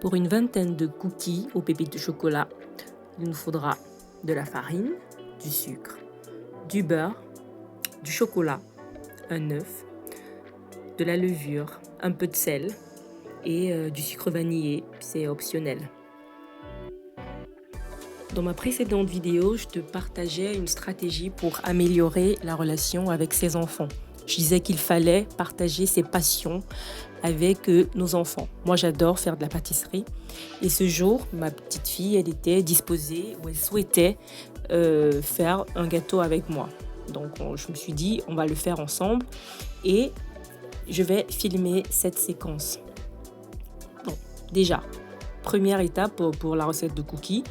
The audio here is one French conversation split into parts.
Pour une vingtaine de cookies aux pépites de chocolat, il nous faudra de la farine, du sucre, du beurre, du chocolat, un œuf, de la levure, un peu de sel et du sucre vanillé, c'est optionnel. Dans ma précédente vidéo, je te partageais une stratégie pour améliorer la relation avec ses enfants. Je disais qu'il fallait partager ses passions avec nos enfants. Moi, j'adore faire de la pâtisserie. Et ce jour, ma petite fille, elle était disposée ou elle souhaitait faire un gâteau avec moi. Donc, je me suis dit, on va le faire ensemble et je vais filmer cette séquence. Bon, déjà, première étape pour la recette de cookies,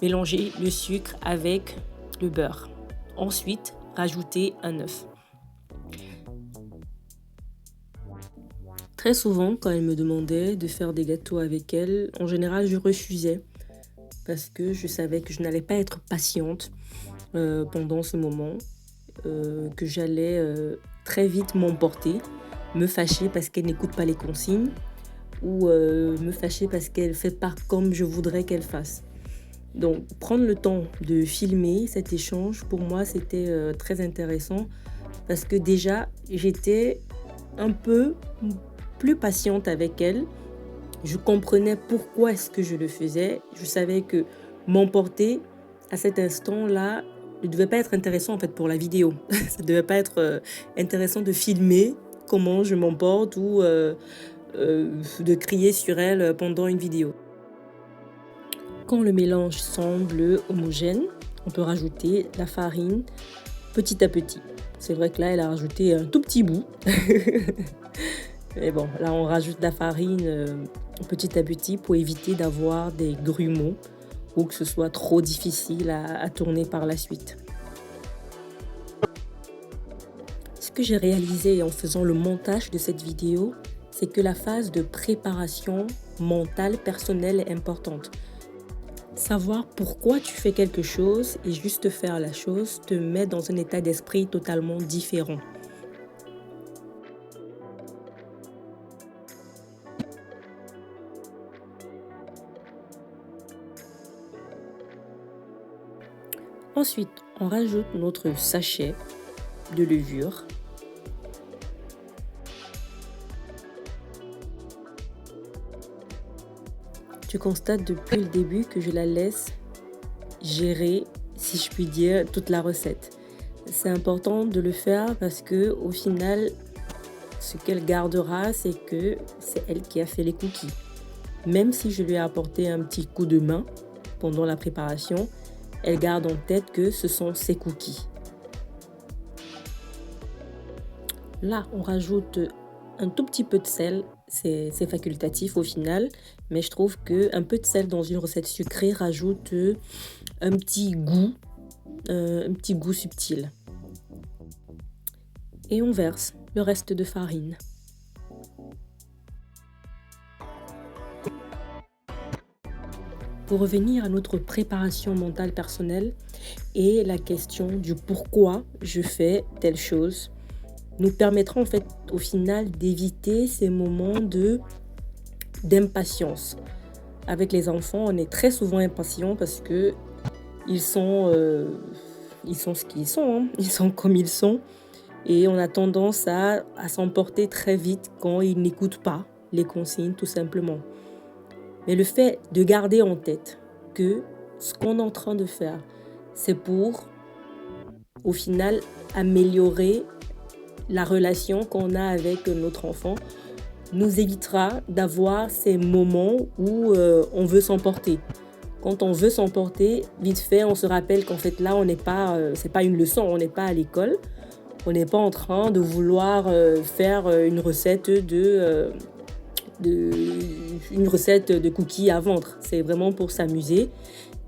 mélanger le sucre avec le beurre. Ensuite, rajouter un œuf. Très souvent, quand elle me demandait de faire des gâteaux avec elle, en général, je refusais parce que je savais que je n'allais pas être patiente pendant ce moment, que j'allais très vite m'emporter, me fâcher parce qu'elle n'écoute pas les consignes ou me fâcher parce qu'elle ne fait pas comme je voudrais qu'elle fasse. Donc, prendre le temps de filmer cet échange, pour moi, c'était très intéressant parce que déjà, j'étais un peu plus patiente avec elle. Je comprenais pourquoi est-ce que je le faisais. Je savais que m'emporter à cet instant-là ne devait pas être intéressant en fait pour la vidéo. Ça ne devait pas être intéressant de filmer comment je m'emporte ou de crier sur elle pendant une vidéo. Quand le mélange semble homogène, on peut rajouter la farine petit à petit. C'est vrai que là, elle a rajouté un tout petit bout. Mais bon, là, on rajoute la farine petit à petit pour éviter d'avoir des grumeaux ou que ce soit trop difficile à tourner par la suite. Ce que j'ai réalisé en faisant le montage de cette vidéo, c'est que la phase de préparation mentale personnelle est importante. Savoir pourquoi tu fais quelque chose et juste faire la chose te met dans un état d'esprit totalement différent. Ensuite, on rajoute notre sachet de levure. Tu constates depuis le début que je la laisse gérer, si je puis dire, toute la recette. C'est important de le faire parce que au final, ce qu'elle gardera, c'est que c'est elle qui a fait les cookies. Même si je lui ai apporté un petit coup de main pendant la préparation, elle garde en tête que ce sont ses cookies. Là, on rajoute un tout petit peu de sel, c'est facultatif au final, mais je trouve qu'un peu de sel dans une recette sucrée rajoute un petit goût subtil. Et on verse le reste de farine. Pour revenir à notre préparation mentale personnelle et la question du pourquoi je fais telle chose, nous permettra en fait au final d'éviter ces moments d'impatience. Avec les enfants, on est très souvent impatient parce que ils sont ce qu'ils sont, hein. Ils sont comme ils sont et on a tendance à s'emporter très vite quand ils n'écoutent pas les consignes tout simplement. Mais le fait de garder en tête que ce qu'on est en train de faire, c'est pour au final améliorer la relation qu'on a avec notre enfant, nous évitera d'avoir ces moments où on veut s'emporter. Quand on veut s'emporter, vite fait, on se rappelle qu'en fait là, on n'est pas, c'est pas une leçon, on n'est pas à l'école, on n'est pas en train de vouloir faire une recette une recette de cookies à vendre. C'est vraiment pour s'amuser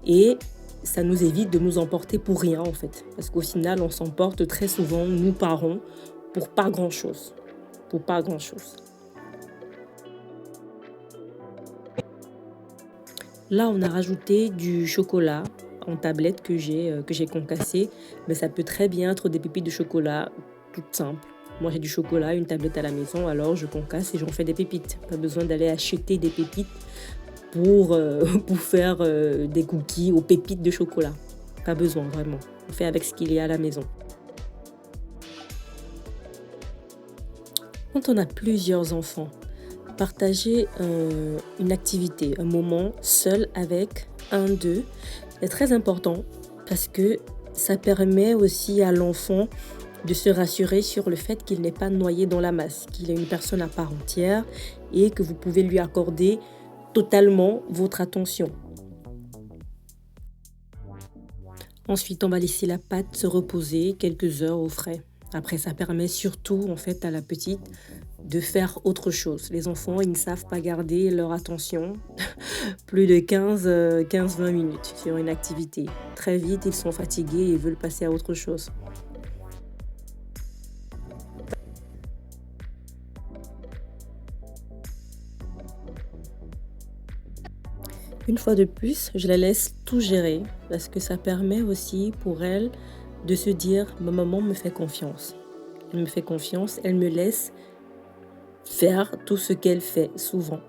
et ça nous évite de nous emporter pour rien en fait. Parce qu'au final, on s'emporte très souvent, nous parents, pour pas grand-chose. Pour pas grand-chose. Là, on a rajouté du chocolat en tablette que j'ai concassé. Mais ça peut très bien être des pépites de chocolat toutes simples. Moi, j'ai du chocolat, une tablette à la maison, alors je concasse et j'en fais des pépites. Pas besoin d'aller acheter des pépites pour faire des cookies aux pépites de chocolat. Pas besoin, vraiment. On fait avec ce qu'il y a à la maison. Quand on a plusieurs enfants, partager une activité, un moment seul avec un d'eux est très important parce que ça permet aussi à l'enfant de se rassurer sur le fait qu'il n'est pas noyé dans la masse, qu'il est une personne à part entière et que vous pouvez lui accorder totalement votre attention. Ensuite, on va laisser la pâte se reposer quelques heures au frais. Après, ça permet surtout en fait à la petite de faire autre chose. Les enfants, ils ne savent pas garder leur attention plus de 15-20 minutes sur une activité. Très vite, ils sont fatigués et veulent passer à autre chose. Une fois de plus, je la laisse tout gérer parce que ça permet aussi pour elle de se dire « ma maman me fait confiance ». Elle me fait confiance, elle me laisse faire tout ce qu'elle fait souvent.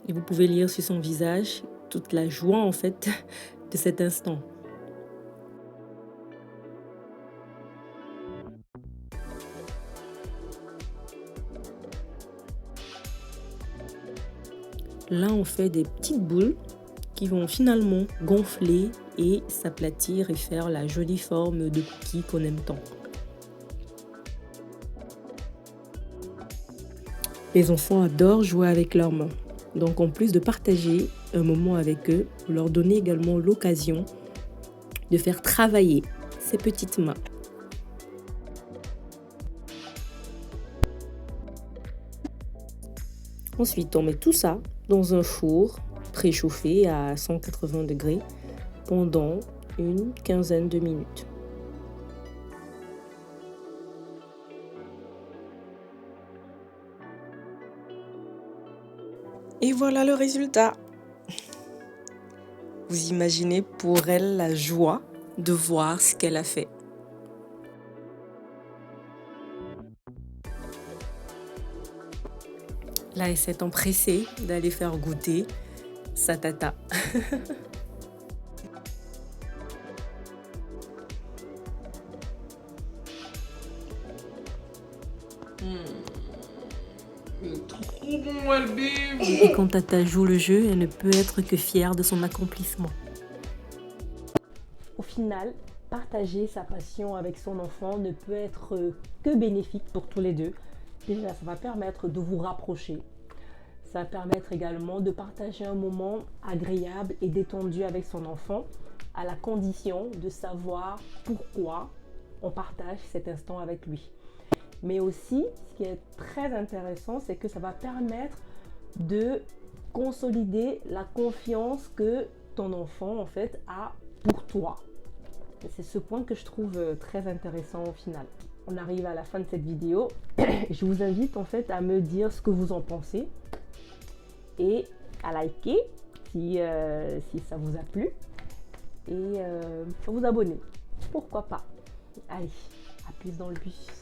Et vous pouvez lire sur son visage toute la joie en fait de cet instant. Là, on fait des petites boules qui vont finalement gonfler et s'aplatir et faire la jolie forme de cookie qu'on aime tant. Les enfants adorent jouer avec leurs mains. Donc en plus de partager un moment avec eux, vous leur donnez également l'occasion de faire travailler ces petites mains. Ensuite, on met tout ça dans un four préchauffé à 180 degrés pendant une quinzaine de minutes. Et voilà le résultat. Vous imaginez pour elle la joie de voir ce qu'elle a fait. Là, elle s'est empressée d'aller faire goûter sa tata. Trop bon, Albib. Et quand tata joue le jeu, elle ne peut être que fière de son accomplissement. Au final, partager sa passion avec son enfant ne peut être que bénéfique pour tous les deux. Déjà, ça va permettre de vous rapprocher. Ça va permettre également de partager un moment agréable et détendu avec son enfant, à la condition de savoir pourquoi on partage cet instant avec lui. Mais aussi, ce qui est très intéressant, c'est que ça va permettre de consolider la confiance que ton enfant en fait a pour toi. Et c'est ce point que je trouve très intéressant au final. On arrive à la fin de cette vidéo. Je vous invite en fait à me dire ce que vous en pensez et à liker si ça vous a plu et à vous abonner. Pourquoi pas. Allez, à plus dans le bus.